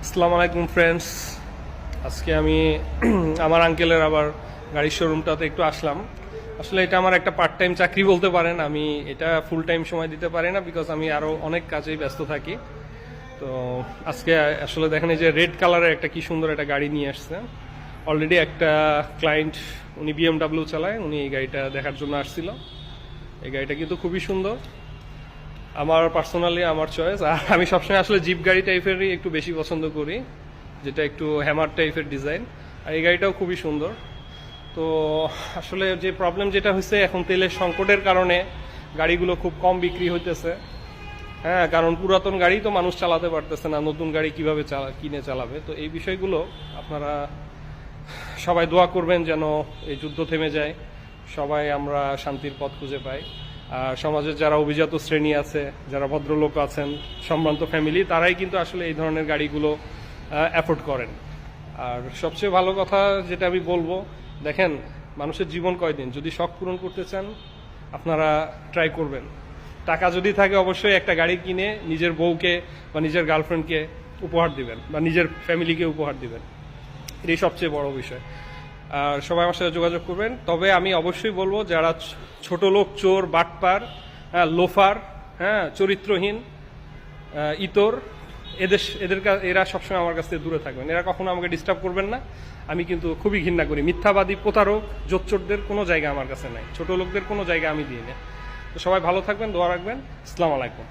আসসালামু আলাইকুম ফ্রেন্ডস। আজকে আমি আমার আঙ্কেলের আবার গাড়ির শোরুমটাতে একটু আসলাম। আসলে এটা আমার একটা পার্ট টাইম চাকরি বলতে পারেন। আমি এটা ফুল টাইম সময় দিতে পারি না, বিকজ আমি আরও অনেক কাজেই ব্যস্ত থাকি। তো আজকে আসলে দেখেন এই যে রেড কালারের একটা কি সুন্দর একটা গাড়ি নিয়ে আসছে। অলরেডি একটা ক্লায়েন্ট, উনি BMW চালায়, উনি এই গাড়িটা দেখার জন্য আসছিল। এই গাড়িটা কিন্তু খুবই সুন্দর, আমার পার্সোনালি আমার চয়েস। আর আমি সবসময় আসলে জিপ গাড়ি টাইপেরই একটু বেশি পছন্দ করি, যেটা একটু হ্যামার টাইপের ডিজাইন। আর এই গাড়িটাও খুবই সুন্দর। তো আসলে যে প্রবলেম যেটা হয়েছে, এখন তেলের সংকটের কারণে গাড়িগুলো খুব কম বিক্রি হইতেছে। হ্যাঁ, কারণ পুরাতন গাড়ি তো মানুষ চালাতে পারতেছে না, নতুন গাড়ি কিভাবে কিনে চালাবে। তো এই বিষয়গুলো আপনারা সবাই দোয়া করবেন যেন এই যুদ্ধ থেমে যায়, সবাই আমরা শান্তির পথ খুঁজে পাই। আর সমাজের যারা অভিজাত শ্রেণী আছে, যারা ভদ্রলোক আছেন, সম্ভ্রান্ত ফ্যামিলি, তারাই কিন্তু আসলে এই ধরনের গাড়িগুলো অ্যাফোর্ড করেন। আর সবচেয়ে ভালো কথা যেটা আমি বলবো, দেখেন মানুষের জীবন কয়দিন, যদি শখ পূরণ করতে চান আপনারা ট্রাই করবেন। টাকা যদি থাকে অবশ্যই একটা গাড়ি কিনে নিজের বউকে বা নিজের গার্লফ্রেন্ডকে উপহার দিবেন বা নিজের ফ্যামিলিকে উপহার দিবেন, এটাই সবচেয়ে বড় বিষয়। আর সবাই আমার সাথে যোগাযোগ করবেন। তবে আমি অবশ্যই বলবো, যারা ছোট লোক, চোর, বাটপার, লোফার, চরিত্রহীন, ইতর, এরা সবসময় আমার কাছ থেকে দূরে থাকবেন। এরা কখনো আমাকে ডিস্টার্ব করবেন না। আমি কিন্তু খুবই ঘৃণা করি মিথ্যাবাদী, প্রতারক, জোচ্চোরদের কোনো জায়গা আমার কাছে নাই, ছোট লোকদের কোনো জায়গা আমি দিই না। তো সবাই ভালো থাকবেন, দোয়া রাখবেন। আসসালামু আলাইকুম।